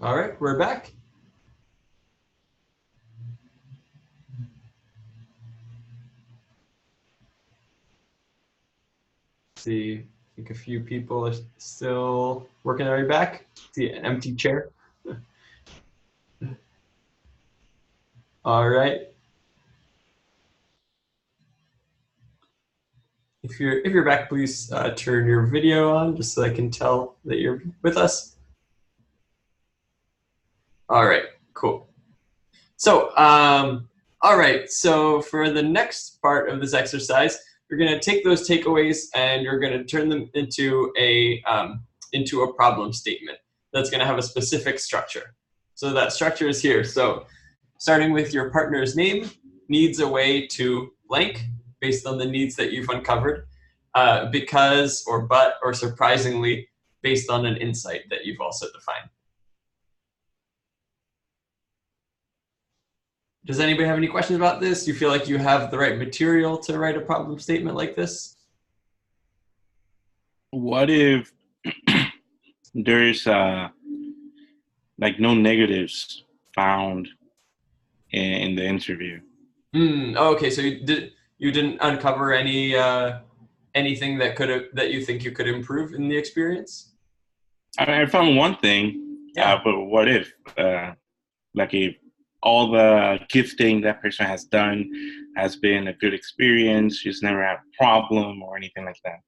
All right, we're back. See, I think a few people are still working their way back. See an empty chair. All right. If you're back, please turn your video on just so I can tell that you're with us. All right, cool. So, all right. So for the next part of this exercise, you're going to take those takeaways and you're going to turn them into a problem statement that's going to have a specific structure. So that structure is here. So starting with your partner's name needs a way to blank based on the needs that you've uncovered, because or but or surprisingly based on an insight that you've also defined. Does anybody have any questions about this? Do you feel like you have the right material to write a problem statement like this? What if there's like no negatives found in the interview? Oh, okay, so you didn't uncover any anything that you think you could improve in the experience? I mean, I found one thing, Yeah. but what if, like, if all the gifting that person has done has been a good experience, she's never had a problem or anything like that?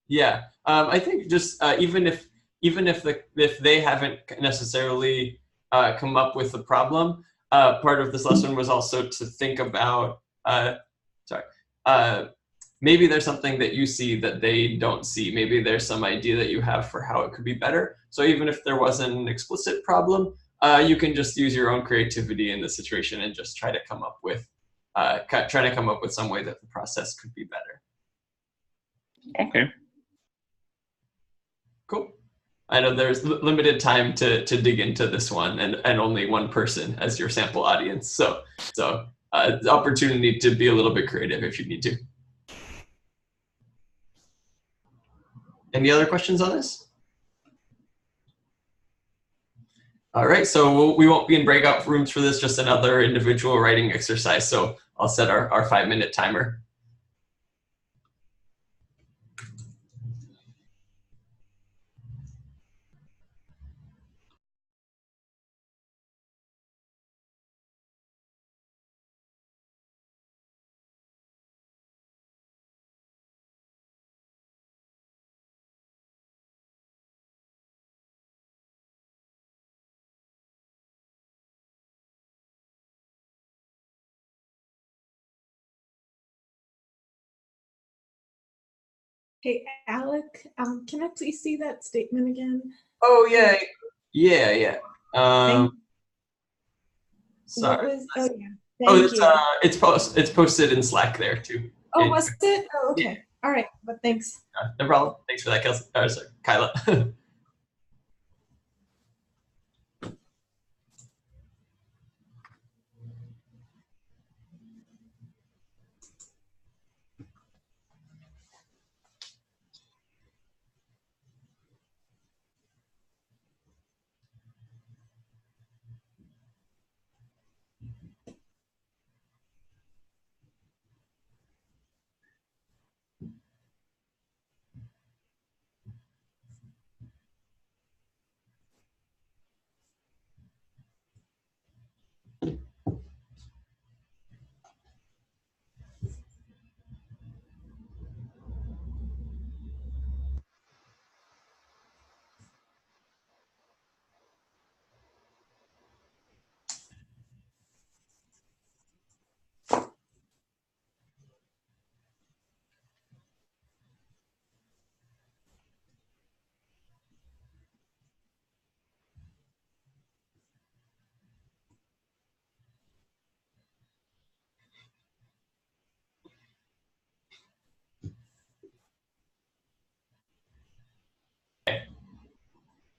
Yeah, I think just if they haven't necessarily come up with the problem, part of this lesson was also to think about sorry, uh, maybe there's something that you see that they don't see. Maybe there's some idea that you have for how it could be better. So even if there wasn't an explicit problem, you can just use your own creativity in the situation and just try to come up with some way that the process could be better. Okay. Cool. I know there's limited time to dig into this one, and only one person as your sample audience. So the opportunity to be a little bit creative if you need to. Any other questions on this? All right, so we won't be in breakout rooms for this, just another individual writing exercise. So I'll set our 5-minute timer. Hey, Alec, can I please see that statement again? Oh, yeah. Sorry. Oh, yeah. Thank you. It's posted in Slack there too. Oh, was it? Oh, okay. Yeah. All right, but thanks. No problem. Thanks for that, Kelsey. Sorry, Kyla.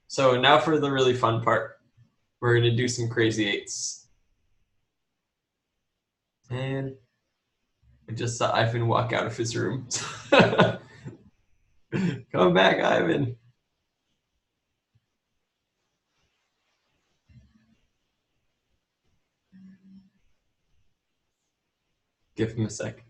So now for the really fun part. We're gonna do some crazy eights. And I just saw Ivan walk out of his room. Come back, Ivan. Give him a sec.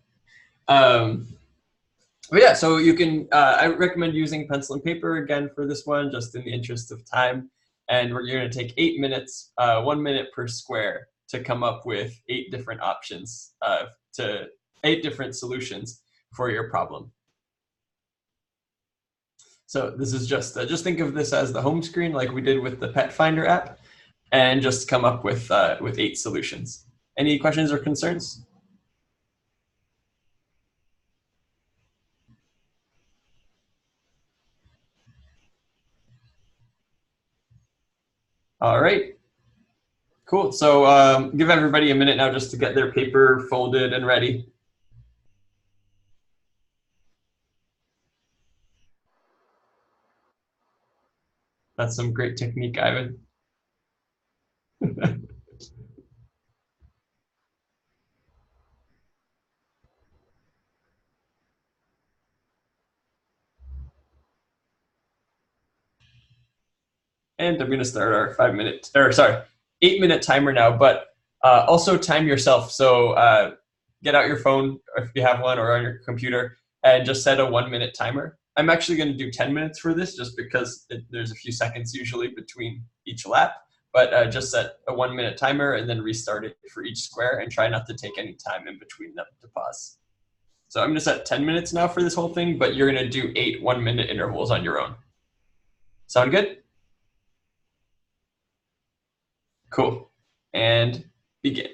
But yeah, so you can, I recommend using pencil and paper again for this one, just in the interest of time. And we're going to take 8 minutes, 1 minute per square, to come up with 8 different options, to 8 different solutions for your problem. So this is just think of this as the home screen, like we did with the Pet Finder app, and just come up with 8 solutions. Any questions or concerns? All right. Cool. So give everybody a minute now just to get their paper folded and ready. That's some great technique, Ivan. And I'm going to start our 8 minute timer now, but also time yourself. So get out your phone if you have one or on your computer and just set a 1 minute timer. I'm actually going to do 10 minutes for this just because there's a few seconds usually between each lap, but just set a 1 minute timer and then restart it for each square and try not to take any time in between them to pause. So I'm going to set 10 minutes now for this whole thing, but you're going to do 8 1-minute intervals on your own. Sound good? Cool. And begin.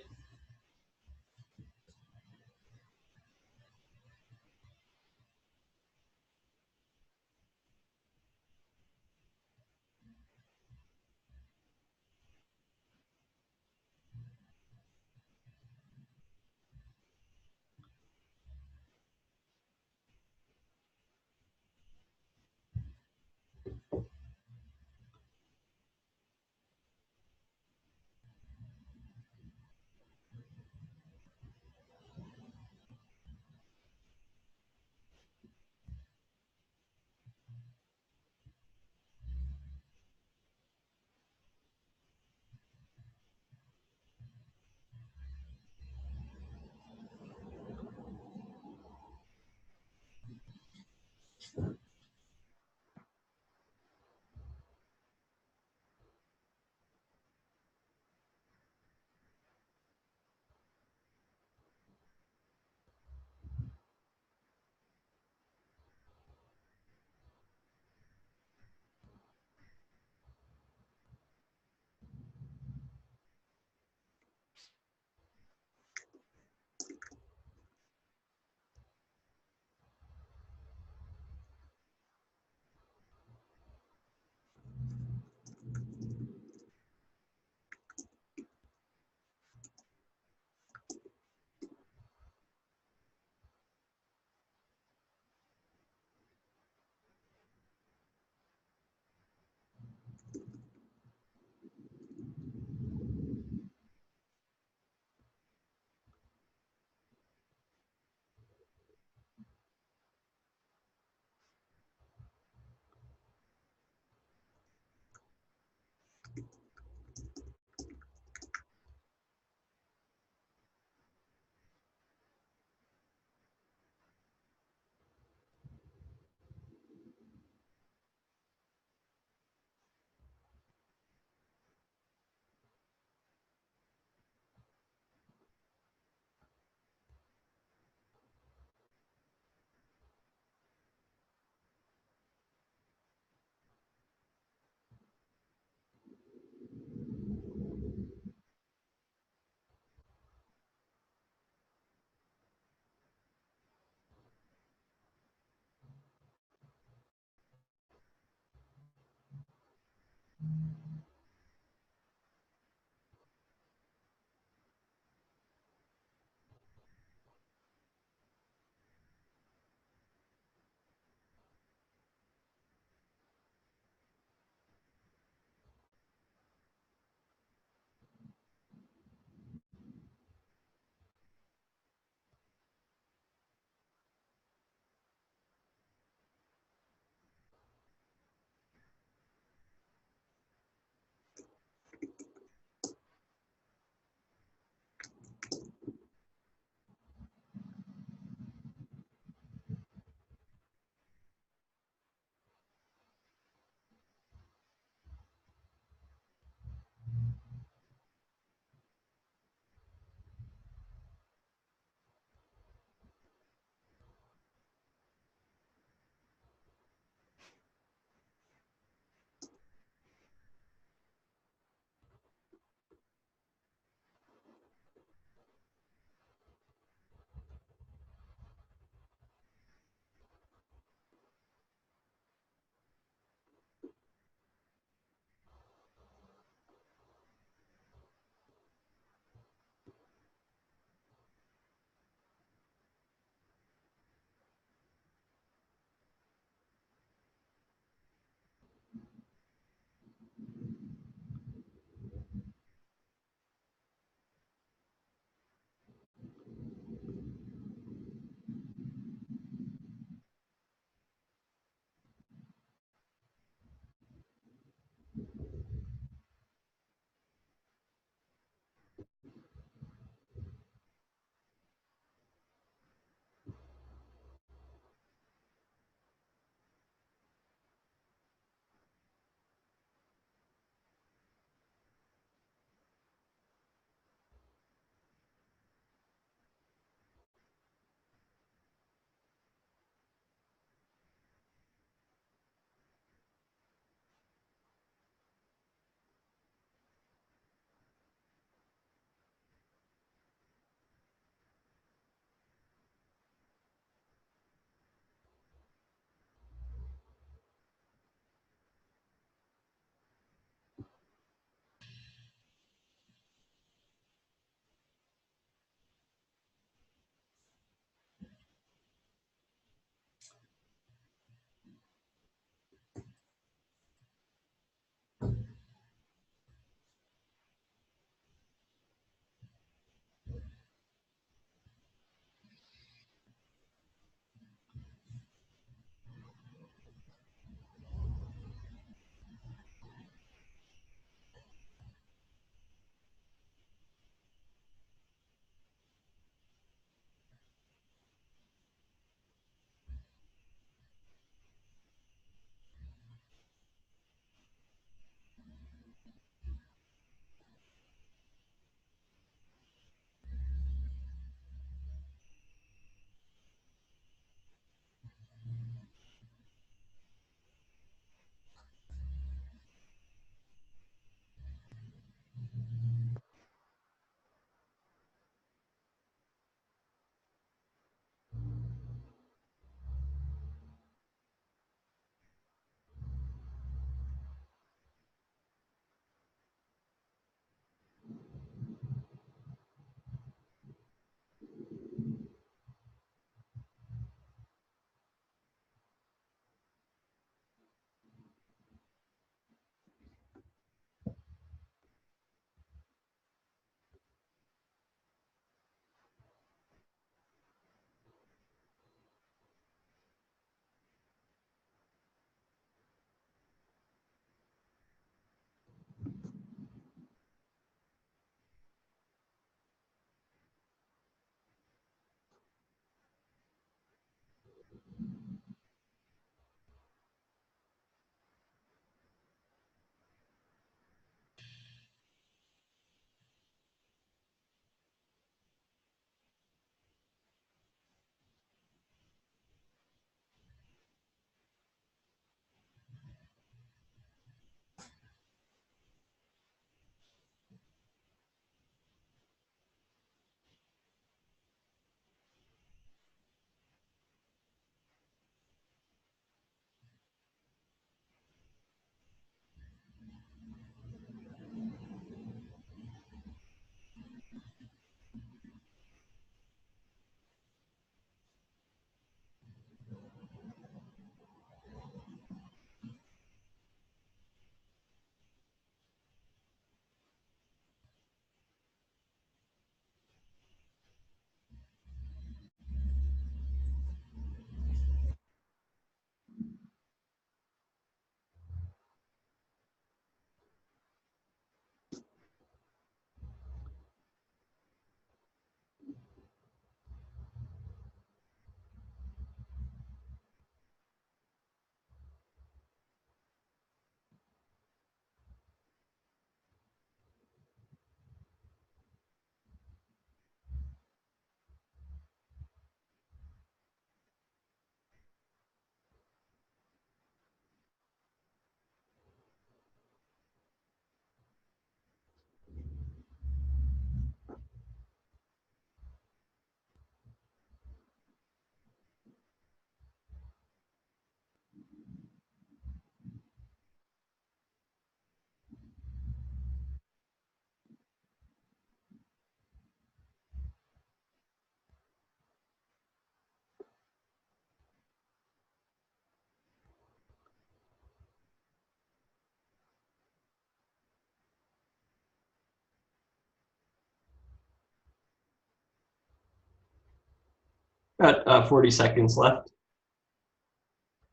Got 40 seconds left.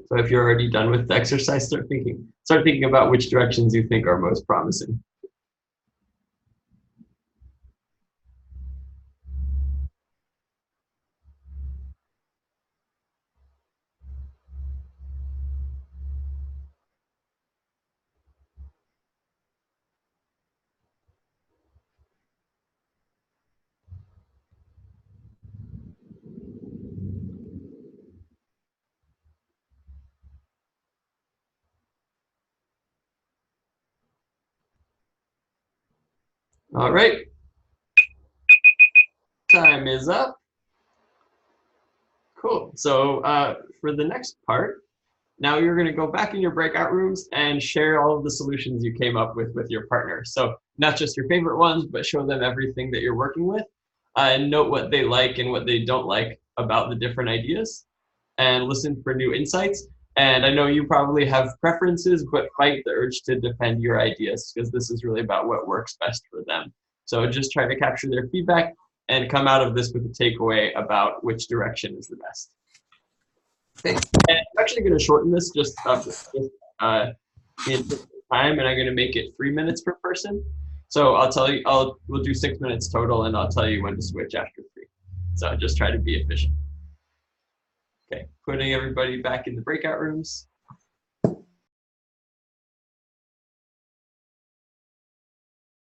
So if you're already done with the exercise, start thinking about which directions you think are most promising. All right, time is up. Cool. So for the next part, now you're going to go back in your breakout rooms and share all of the solutions you came up with your partner. So not just your favorite ones, but show them everything that you're working with, and note what they like and what they don't like about the different ideas, and listen for new insights. And I know you probably have preferences, but fight the urge to defend your ideas, because this is really about what works best for them. So just try to capture their feedback and come out of this with a takeaway about which direction is the best. Okay, and I'm actually going to shorten this just in time, and I'm going to make it 3 minutes per person. So I'll tell you, we'll do 6 minutes total, and I'll tell you when to switch after 3. So just try to be efficient. Okay, putting everybody back in the breakout rooms.